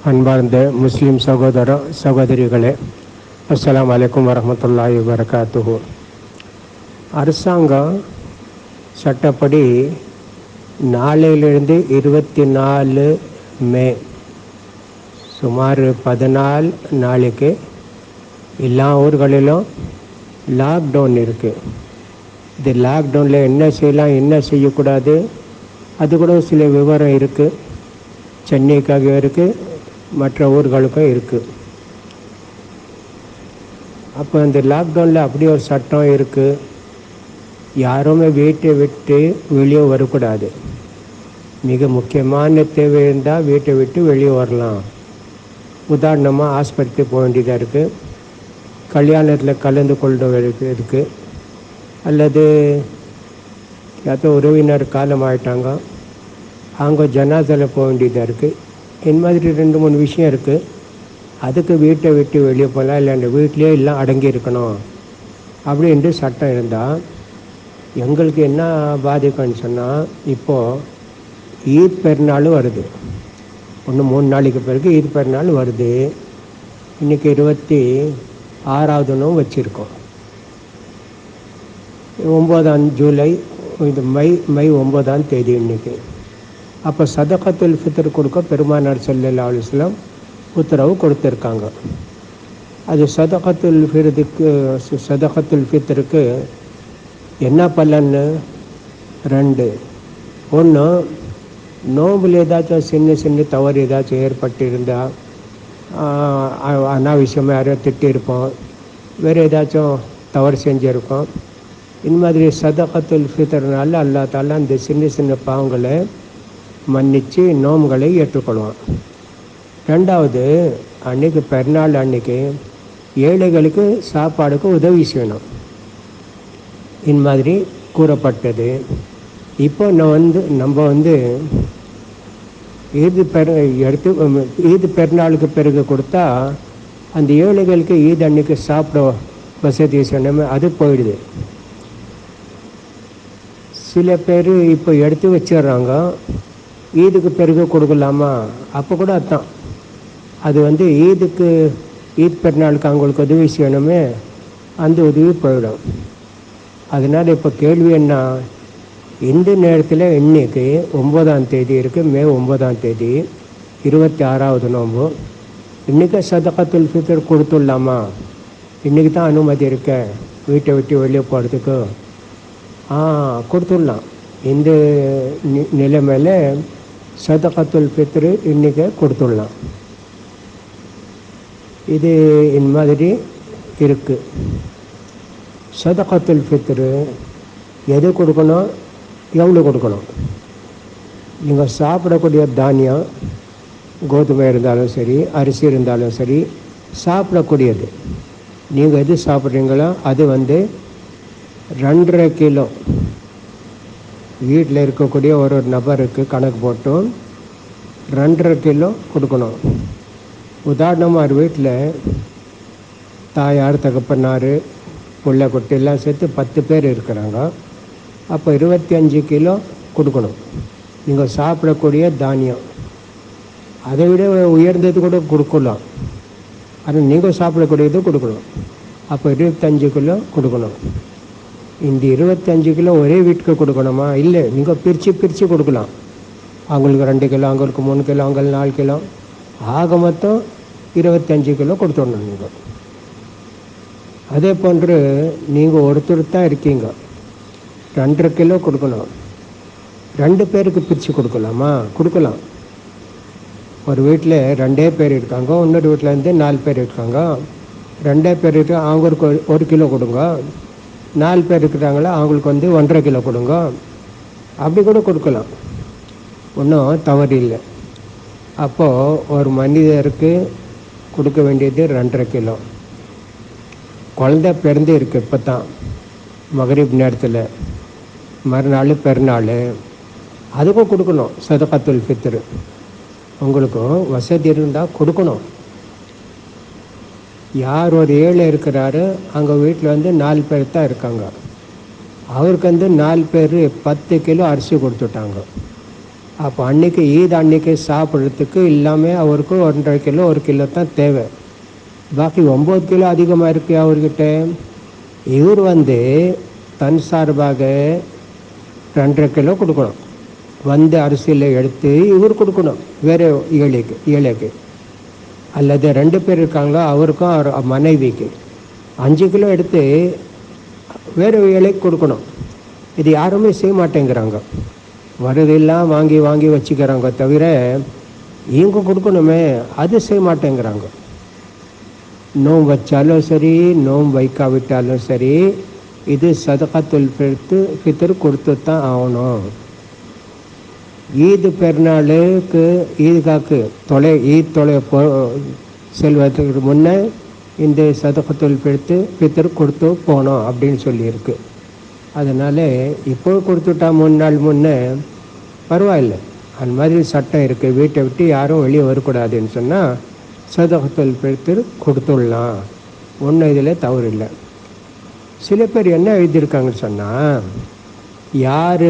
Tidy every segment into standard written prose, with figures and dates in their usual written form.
அன்பார்ந்த முஸ்லீம் சகோதர சகோதரிகளே, அஸ்ஸலாமு அலைக்கும் வரஹ்மத்துல்லாஹி வபரகாத்துஹு. அரசாங்கம் சட்டப்படி நாளையிலிருந்து 24 மே சுமார் 14 நாளைக்கு எல்லா ஊர்களிலும் லாக்டவுன் இருக்குது. இது லாக்டவுனில் என்ன செய்யலாம், என்ன செய்யக்கூடாது, அது கூட சில விவரம் இருக்குது. சென்னைக்காக இருக்குது, மற்ற ஊர்களுக்கும் இருக்குது. அப்போ இந்த லாக்டவுனில் அப்படி ஒரு சட்டம் இருக்குது. யாருமே வீட்டை விட்டு வெளியே வரக்கூடாது. மிக முக்கியமான தேவை இருந்தால் வீட்டை விட்டு வெளியே வரலாம். உதாரணமாக ஆஸ்பத்திரி போக வேண்டியதாக இருக்குது, கல்யாணத்தில் கலந்து கொள்ள இருக்குது, அல்லது யாரோ உறவினர் காலம் ஆகிட்டாங்க, அவங்க ஜனாதாவில் போக வேண்டியதாக இருக்குது. இந்த மாதிரி 2-3 விஷயம் இருக்குது. அதுக்கு வீட்டை விட்டு வெளியே போகலாம், இல்லை அந்த வீட்டிலே எல்லாம் அடங்கி இருக்கணும் அப்படின்ட்டு சட்டம் இருந்தால் எங்களுக்கு என்ன பாதிக்கும்னு சொன்னால், இப்போது ஈத் பெருநாள் வருது. 3 நாளைக்கு பிறகு ஈத் பெருநாள் வருது. இன்றைக்கி 26வது நோம்பு வச்சுருக்கோம். 9 ஜூலை, இது மை 9ஆம் தேதி இன்றைக்கி. அப்போ சதகத்துல் ஃபித்ர் கொடுக்க பெருமானார் ஸல்லல்லாஹு அலைஹி வஸல்லம் உத்தரவு கொடுத்துருக்காங்க. அது சதகத்துல் ஃபித்ருக்கு என்ன பலன்னு 2. ஒன்று, நோம்பில் ஏதாச்சும் சின்ன தவறு ஏதாச்சும் ஏற்பட்டு இருந்தால், அனாவசியமாக யாரையும் திட்டிருப்போம், வேறு ஏதாச்சும் தவறு செஞ்சுருக்கோம். இந்த மாதிரி சதகத்துல் ஃபித்ர்னால அல்லாஹ் தஆலா அந்த சின்ன பாவங்களை மன்னித்து நோம்புகளை ஏற்றுக்கொள்வான். 2வது, அன்றைக்கி பெருநாள் அன்றைக்கி ஏழைகளுக்கு சாப்பாடுக்கு உதவி செய்யணும். இந்த மாதிரி கூறப்பட்டது. இப்போ நம்ம ஈது பெருநாளுக்கு பிறகு கொடுத்தா அந்த ஏழைகளுக்கு ஈது அன்றைக்கி சாப்பிட வசதி செய்யணும், அது போயிடுது. சில பேர் இப்போ எடுத்து வச்சிடுறாங்க, ஈதுக்கு பிறகு கொடுக்கலாமா, அப்போ கூட அதுதான். அது ஈத் பெருநாளுக்கு அவங்களுக்கு உதவி செய்யணுமே, அந்த உதவி போயிடும். அதனால் இப்போ கேள்வி என்ன, இந்த நேரத்தில் இன்றைக்கி 9ஆம் தேதி இருக்குது, மே 9ஆம் தேதி 26வது நோம்பு. இன்றைக்கி சதகத்துல் ஃபித்ர் கொடுத்துடலாமா? இன்றைக்கி தான் அனுமதி இருக்க வீட்டை விட்டு வெளியே போகிறதுக்கு. கொடுத்துடலாம். இந்த நிலைமையில் சதகத்துல் ஃபித்ர் இன்றைக்கி கொடுத்துடலாம். இது இந்த மாதிரி இருக்குது. சதகத்துல் ஃபித்ர் எது கொடுக்கணும், எவ்வளோ கொடுக்கணும்? நீங்கள் சாப்பிடக்கூடிய தானியம், கோதுமை இருந்தாலும் சரி, அரிசி இருந்தாலும் சரி, சாப்பிடக்கூடியது நீங்கள் எது சாப்பிட்றீங்களோ அது 2.5 கிலோ வீட்டில் இருக்கக்கூடிய ஒரு நபருக்கு கணக்கு போட்டு 2.5 கிலோ கொடுக்கணும். உதாரணமாக ஒரு வீட்டில் தாயார், தகப்பனார், புள்ள குட்டி எல்லாம் சேர்த்து 10 பேர் இருக்கிறாங்க. அப்போ 25 கிலோ கொடுக்கணும். நீங்கள் சாப்பிடக்கூடிய தானியம் அதை விட உயர்ந்தது கூட கொடுக்கலாம், ஆனால் நீங்கள் சாப்பிடக்கூடியது கொடுக்கணும். அப்போ 25 கிலோ கொடுக்கணும். இந்த 25 கிலோ ஒரே வீட்டுக்கு கொடுக்கணுமா? இல்லை, நீங்கள் பிரித்து கொடுக்கலாம். அவங்களுக்கு 2 கிலோ, அவங்களுக்கு 3 கிலோ, அவங்களுக்கு 4 கிலோ, ஆக மொத்தம் 25 கிலோ கொடுத்துடணும் நீங்கள். அதே போன்று நீங்கள் ஒருத்தர் தான் இருக்கீங்க, 2.5 கிலோ கொடுக்கணும். 2 பேருக்கு பிரித்து கொடுக்கலாமா? கொடுக்கலாம். ஒரு வீட்டில் 2 பேர் இருக்காங்க, இன்னொரு வீட்டில் 4 பேர் இருக்காங்க. 2 பேர் இருக்க அவங்களுக்கு 1 கிலோ கொடுங்க. 4 பேர் இருக்கிறாங்களா, அவங்களுக்கு 1.5 கிலோ கொடுங்க. அப்படி கூட கொடுக்கலாம், ஒன்றும் தவறு இல்லை. அப்போது ஒரு மனிதருக்கு கொடுக்க வேண்டியது 2.5 கிலோ. குழந்தை பிறந்து இருக்குது, இப்போ தான் மகரிப் நேரத்தில், மறுநாள் பெருநாள், அதுக்கும் கொடுக்கணும் சதகத்துல் ஃபித்ர். உங்களுக்கும் வசதி இருந்தால் கொடுக்கணும். யார் ஒரு ஏழை இருக்கிறாரு, அங்கே வீட்டில் 4 பேர் தான் இருக்காங்க, அவருக்கு 4 பேர் 10 கிலோ அரிசி கொடுத்துட்டாங்க. அப்போ அன்றைக்கி ஈத் அன்றைக்கி சாப்பிட்றதுக்கு எல்லாமே அவருக்கு 1.5 கிலோ 1 கிலோ தான் தேவை. பாக்கி 9 கிலோ அதிகமாக இருக்குது அவர்கிட்ட. இவர் தன் சார்பாக 2.5 கிலோ கொடுக்கணும். அரிசியில் எடுத்து இவர் கொடுக்கணும் வேறு ஏழைக்கு. அல்லது 2 பேர் இருக்காங்களோ அவருக்கும் அவர் மனைவிக்கு 5 கிலோ எடுத்து வேறு ஏழைக்கு கொடுக்கணும். இது யாருமே செய்ய மாட்டேங்கிறாங்க. வரதெல்லாம் வாங்கி வாங்கி வச்சுக்கிறாங்க தவிர இவங்க கொடுக்கணுமே அது செய்ய மாட்டேங்கிறாங்க. நோம்பு வச்சாலும் சரி நோம்பு வைக்காவிட்டாலும் சரி இது சதகாத்துல் ஃபித்ர் கொடுத்து தான் ஆகணும். ஈது பெருநாளுக்கு ஈத்காக்கு ஈத் செல்வதற்கு முன்னே இந்த சதகாத்துல் ஃபித்ர் கொடுத்து போகணும் அப்படின்னு சொல்லியிருக்கு. அதனால் இப்போ கொடுத்துட்டா 3 நாள் முன்னே பரவாயில்லை. அந்த மாதிரி சட்டம் இருக்குது. வீட்டை விட்டு யாரும் வெளியே வரக்கூடாதுன்னு சொன்னால் சதகாத்துல் ஃபித்ர் கொடுத்துடலாம். ஒன்றும் இதில் தவறு இல்லை. சில பேர் என்ன எழுதியிருக்காங்கன்னு சொன்னால், யார்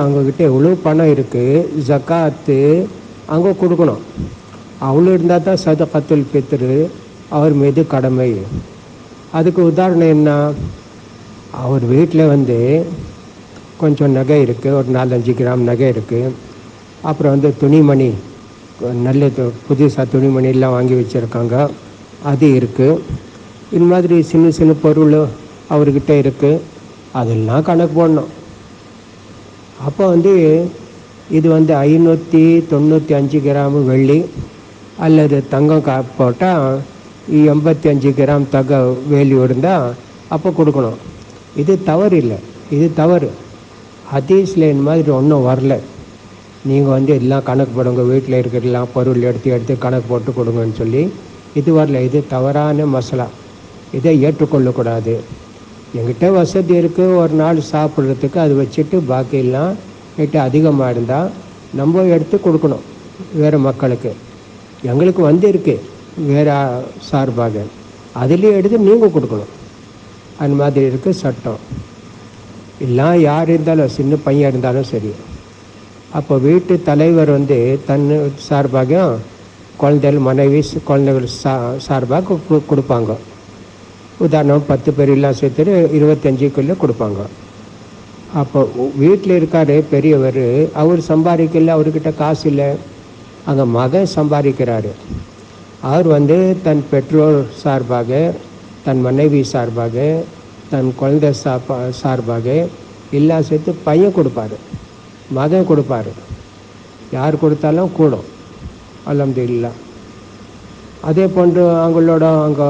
அவங்கக்கிட்ட எவ்வளோ பணம் இருக்குது ஜக்காத்து அங்கே கொடுக்கணும், அவ்வளோ இருந்தால் தான் சதகாத்துல் ஃபித்ர் அவர் மீது கடமை. அதுக்கு உதாரணம் என்ன, அவர் வீட்டில் கொஞ்சம் நகை இருக்குது, ஒரு 4-5 கிராம் நகை இருக்குது. அப்புறம் துணிமணி நல்ல புதுசாக துணிமணிலாம் வாங்கி வச்சுருக்காங்க, அது இருக்குது. இது மாதிரி சின்ன சின்ன பொருள் அவர்கிட்ட இருக்குது, அதெல்லாம் கணக்கு போடணும். அப்போ இது 595 கிராம் வெள்ளி அல்லது தங்கம் போட்டால் 85 கிராம் வேல்யூ இருந்தால் அப்போ கொடுக்கணும். இது தவறு இல்லை, இது தவறு. ஹதீஸில் இந்த மாதிரி ஒன்றும் வரல. நீங்கள் எல்லாம் கணக்கு போடுங்க, வீட்டில் இருக்கிறதெல்லாம் பொருள் எடுத்து கணக்கு போட்டு கொடுங்கன்னு சொல்லி இது வரல. இது தவறான மசாலா, இதை ஏற்றுக்கொள்ளக்கூடாது. என்கிட்ட வசதி இருக்குது, ஒரு நாள் சாப்பிட்றதுக்கு அது வச்சுட்டு பாக்கியெல்லாம் நைட்டு அதிகமாக இருந்தால் நம்ம எடுத்து கொடுக்கணும் வேறு மக்களுக்கு. எங்களுக்கு இருக்குது வேறு சார்பாக, அதுலேயும் எடுத்து நீங்கள் கொடுக்கணும். அந்த மாதிரி இருக்குது சட்டம். எல்லாம் யார் இருந்தாலும் சின்ன பையன் இருந்தாலும் சரி. அப்போ வீட்டு தலைவர் தன் சார்பாக குழந்தைகள் மனைவி குழந்தைகள் சார்பாக கொடுப்பாங்க. உதாரணம் 10 பேர் எல்லாம் சேர்த்துட்டு 25 கிலோ கொடுப்பாங்க. அப்போ வீட்டில் இருக்கார் பெரியவர், அவர் சம்பாதிக்கல, அவர்கிட்ட காசு இல்லை, அங்கே மகன் சம்பாதிக்கிறாரு. அவர் தன் பெற்றோர் சார்பாக, தன் மனைவி சார்பாக, தன் குழந்தை சார்பாக எல்லாம் சேர்த்து பையன் கொடுப்பார், மகன் கொடுப்பார். யார் கொடுத்தாலும் கூடும், அல்ஹம்துலில்லாஹ். அதே போன்று அவங்களோட அங்கே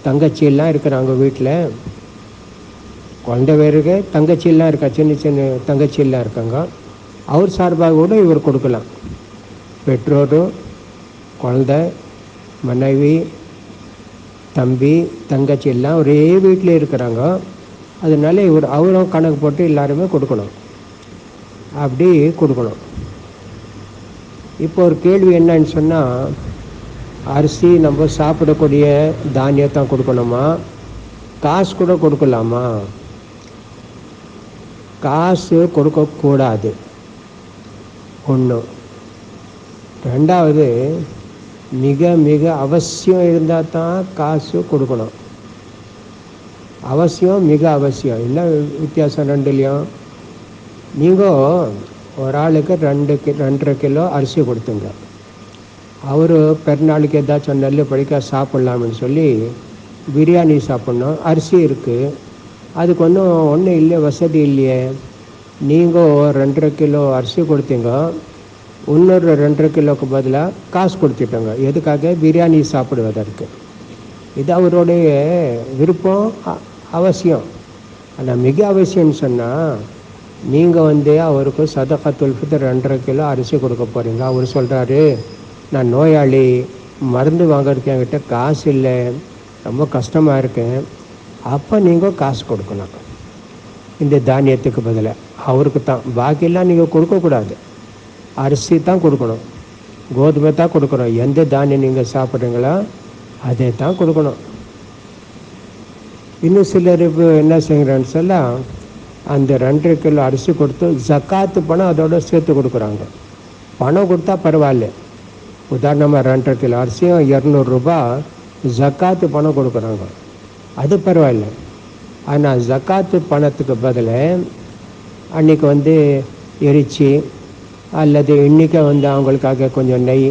தங்கச்சியெல்லாம் இருக்கிறாங்க. வீட்டில் குழந்தை வேறுக்கு தங்கச்சியெல்லாம் இருக்கா, சின்ன சின்ன தங்கச்சியெல்லாம் இருக்காங்க. அவர் சார்பாக கூட இவர் கொடுக்கலாம். பெற்றோரும் குழந்தை மனைவி தம்பி தங்கச்சி எல்லாம் ஒரே வீட்டில் இருக்கிறாங்க. அதனால அவரும் கணக்கு போட்டு எல்லாருமே கொடுக்கணும், அப்படி கொடுக்கணும். இப்போ ஒரு கேள்வி என்னன்னு சொன்னால், அரிசி நம்ம சாப்பிடக்கூடிய தானியத்தான் கொடுக்கணுமா, காசு கூட கொடுக்கலாமா? காசு கொடுக்கக்கூடாது ஒன்று. ரெண்டாவது, மிக மிக அவசியம் இருந்தால் தான் காசு கொடுக்கணும். அவசியம் மிக அவசியம், என்ன வித்தியாசம் ரெண்டுலேயும்? நீங்கள் ஒரு ஆளுக்கு 2.5 கிலோ அரிசி கொடுத்துங்க. அவர் பெருநாளுக்கு ஏதாச்சும் நெல் படிக்க சாப்பிட்லாம்னு சொல்லி பிரியாணி சாப்பிட்ணும், அரிசி இருக்குது, அதுக்கு ஒன்றும் இல்லை, வசதி இல்லையே. நீங்கள் 2.5 கிலோ அரிசி கொடுத்தீங்க, இன்னொரு 2.5 கிலோவுக்கு பதிலாக காசு கொடுத்துட்டோங்க. எதுக்காக? பிரியாணி சாப்பிடுவதற்கு. இது அவருடைய விருப்பம், அவசியம். ஆனால் மிக அவசியம்னு சொன்னால், நீங்கள் அவருக்கு சதகாத்துல் ஃபித்ர் 2.5 கிலோ அரிசி கொடுக்க போகிறீங்க. அவர் சொல்கிறாரு, நான் நோயாளி, மருந்து வாங்கிறதுக்கு என்கிட்ட காசு இல்லை, ரொம்ப கஷ்டமாக இருக்கேன். அப்போ நீங்கள் காசு கொடுக்கணும் இந்த தானியத்துக்கு பதிலாக, அவருக்கு தான். பாக்கியெல்லாம் நீங்கள் கொடுக்கக்கூடாது, அரிசி தான் கொடுக்கணும், கோதுமை தான் கொடுக்கணும். எந்த தானியம் நீங்கள் சாப்பிட்றீங்களோ அதை தான் கொடுக்கணும். இன்னும் சிலர் என்ன செய்கிறான்னு சொன்னால், அந்த 2.5 கிலோ அரிசி கொடுத்து ஜக்காத்து பணம் அதோட சேர்த்து கொடுக்குறாங்க. பணம் கொடுத்தா பரவாயில்ல. உதாரணமாக 2.5 கிலோ அரிசியும் 200 ரூபா ஜக்காத்து பணம் கொடுக்குறாங்க, அது பரவாயில்ல. ஆனால் ஜக்காத்து பணத்துக்கு பதில் அன்றைக்கி வந்து எரிச்சி அல்லது இன்றைக்கி வந்து அவங்களுக்காக கொஞ்சம் நெய்,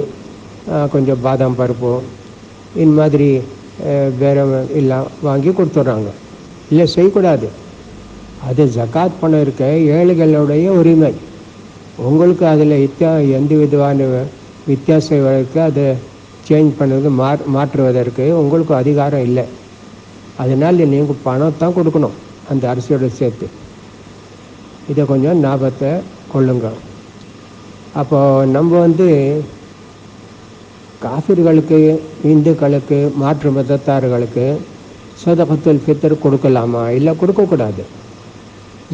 கொஞ்சம் பாதாம் பருப்பு, இந்த மாதிரி வேறு எல்லாம் வாங்கி கொடுத்துட்றாங்க. இல்லை, செய்யக்கூடாது. அது ஜக்காத் பணம் இருக்க ஏழைகளுடைய உரிமை. உங்களுக்கு அதில் எந்த விதமான வித்தியாசம் இருக்குது, அதை சேஞ்ச் பண்ணுறது மாற்றுவதற்கு உங்களுக்கு அதிகாரம் இல்லை. அதனால் நீங்கள் பணம் தான் கொடுக்கணும் அந்த அரிசியோடு சேர்த்து. இதை கொஞ்சம் ஞாபகத்தை கொள்ளுங்க. அப்போது நம்ம வந்து காஃபிர்களுக்கு, இந்துக்களுக்கு, மாற்று மதத்தார்களுக்கு சதகத்துல் ஃபித்ர் கொடுக்கலாமா? இல்லை, கொடுக்கக்கூடாது.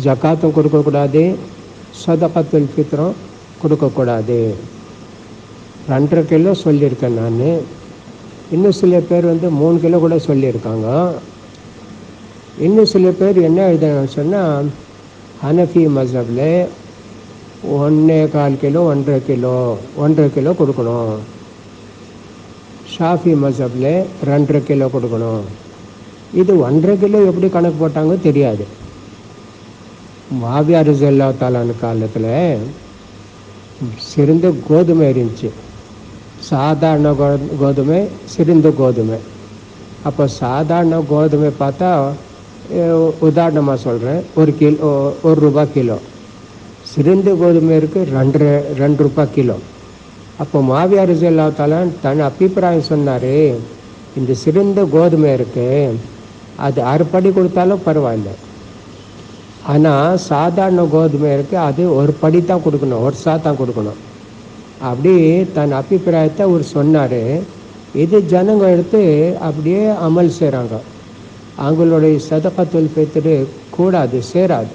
ஜக்காத்தும் கொடுக்கக்கூடாது, சதகத்துல் ஃபித்ரும் கொடுக்கக்கூடாது. 2.5 கிலோ சொல்லியிருக்கேன் நான். இன்னும் சில பேர் வந்து 3 கிலோ கூட சொல்லியிருக்காங்க. இன்னும் சில பேர் என்ன எழுதுன்னு சொன்னால், ஹனஃபி மذஹபில் 1.25 கிலோ 1.5 கிலோ கொடுக்கணும். ஷாஃபி மذஹபில் 2.5 கிலோ கொடுக்கணும். இது 1.5 கிலோ எப்படி கணக்கு போட்டாங்க தெரியாது. முஆவியா ரலியல்லாஹு தஆலா காலத்தில் சிறந்த கோதுமை இருந்துச்சு, சாதாரண கோதுமை, சிறந்த கோதுமை. அப்போ சாதாரண கோதுமை பார்த்தா, உதாரணமாக சொல்கிறேன், 1 ரூபா கிலோ. சிறந்த கோதுமை இருக்குது 2 ரூபாய் கிலோ. அப்போ முஆவியா ரலியல்லாஹு தஆலா தன் அபிப்பிராயம் சொன்னார், இந்த சிறந்த கோதுமை இருக்குது, அது 6 படி கொடுத்தாலும் பரவாயில்ல. ஆனால் சாதாரண கோதுமை இருக்குது, அது 1 படி தான் கொடுக்கணும், 1 சா தான் கொடுக்கணும். அப்படி தன் அபிப்பிராயத்தை அவர் சொன்னார். இது ஜனங்க எடுத்து அப்படியே அமல் செய்கிறாங்க. அவங்களுடைய சதகத்துல் ஃபித்ர் கூடாது, சேராது.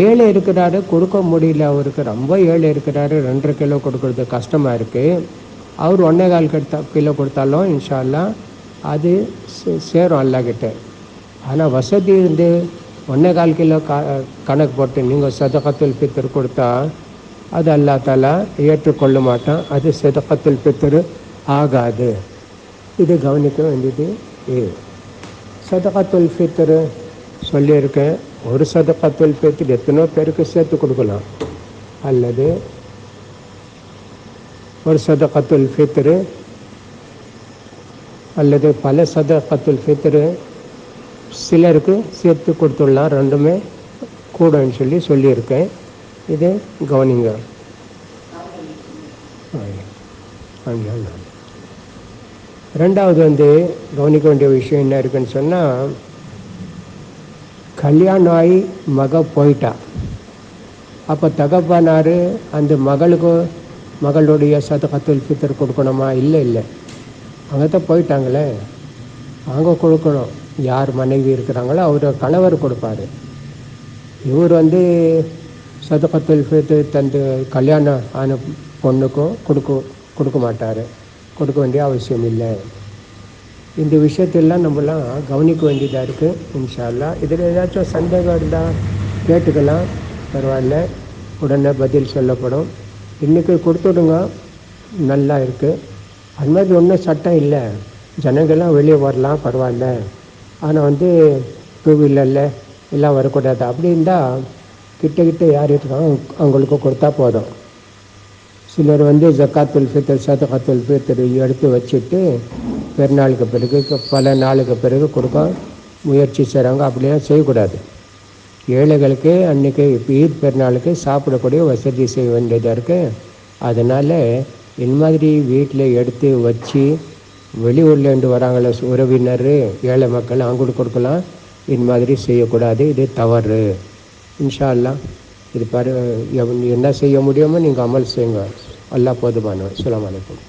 ஏழை இருக்கிறாரு, கொடுக்க முடியல, அவருக்கு ரொம்ப ஏழை இருக்கிறாரு, 2.5 கிலோ கொடுக்குறது கஷ்டமாக இருக்குது. அவர் 1.25 கிலோ கொடுத்தாலும் இன்ஷா அல்லாஹ் அது சேரும் அல்லாஹ்கிட்ட. ஆனால் வசதி இருந்து 1.25 கிலோ கணக்கு போட்டு நீங்கள் சதகத்துல் ஃபித்ர் கொடுத்தா அது அல்லாஹ் தஆலா ஏற்றுக்கொள்ள மாட்டான். அது சதகத்துல் ஃபித்ர் ஆகாது. இது கவனிக்க வேண்டியது. சதகத்துல் ஃபித்ர் சொல்லியிருக்கேன். ஒரு சதகத்துல் ஃபித்ர் எத்தனோ பேருக்கு சேர்த்து கொடுக்கலாம், அல்லது ஒரு சதகத்துல் ஃபித்ர் அல்லது பல சதகத்துல் ஃபித்ர் சிலருக்கு சேர்த்து கொடுத்துடலாம். ரெண்டுமே கூடன்னு சொல்லியிருக்கேன். இது கவனிங்க. ரெண்டாவது வந்து கவனிக்க வேண்டிய விஷயம் என்ன இருக்குன்னு சொன்னால், கல்யாணம் ஆகி மக போயிட்டா, அப்போ தகப்பனார் அந்த மகளுடைய சதகத்துல் ஃபித்ர் கொடுக்கணுமா? இல்லை, அங்கே தான் போயிட்டாங்களே, அங்கே கொடுக்கணும். யார் மனைவி இருக்கிறாங்களோ அவர் கணவர் கொடுப்பார். இவர் வந்து சதகத்துல் ஃபித்ர் தந்து கல்யாணம் ஆன பொண்ணுக்கும் கொடுக்க மாட்டார், கொடுக்க வேண்டிய அவசியம் இல்லை. இந்த விஷயத்தெல்லாம் நம்மளாம் கவனிக்க வேண்டியதாக இருக்குது. இன்ஷா அல்லாஹ் இதில் ஏதாச்சும் சந்தேகம் இருந்தால் கேட்டுக்கலாம், பரவாயில்ல, உடனே பதில் சொல்லப்படும். இன்றைக்கி கொடுத்துடுங்க, நல்லா இருக்குது. அது மாதிரி ஒன்றும் சட்டம் இல்லை, ஜனங்கள்லாம் வெளியே வரலாம், பரவாயில்ல. ஆனால் வந்து 2 வீலரில் எல்லாம் வரக்கூடாது. அப்படி இருந்தால் கிட்ட யார் இருக்காங்க அவங்களுக்கு கொடுத்தா போதும். சிலர் வந்து ஜக்காத்துல் ஃபித்ர் சதகத்துல் ஃபித்ர் எடுத்து வச்சுட்டு பெருநாளுக்கு பிறகு பல நாளுக்கு பிறகு கொடுக்க முயற்சி செய்கிறாங்க. அப்படிலாம் செய்யக்கூடாது. ஏழைகளுக்கு அன்றைக்கி ஈத் பெருநாளுக்கு சாப்பிடக்கூடிய வசதி செய்ய வேண்டியதாக இருக்குது. அதனால் இந்த மாதிரி வீட்டில் எடுத்து வச்சு வெளியூர்லேருந்து வராங்கள உறவினர், ஏழை மக்கள், அவங்களுக்கு கொடுக்கலாம். இந்த மாதிரி செய்யக்கூடாது, இது தவறு. இன்ஷா அல்லாஹ் இது என்ன செய்ய முடியுமோ நீங்கள் அமல் செய்யுங்க. அல்லாஹ் போதுமானவர். அஸ்ஸலாமு அலைக்கும்.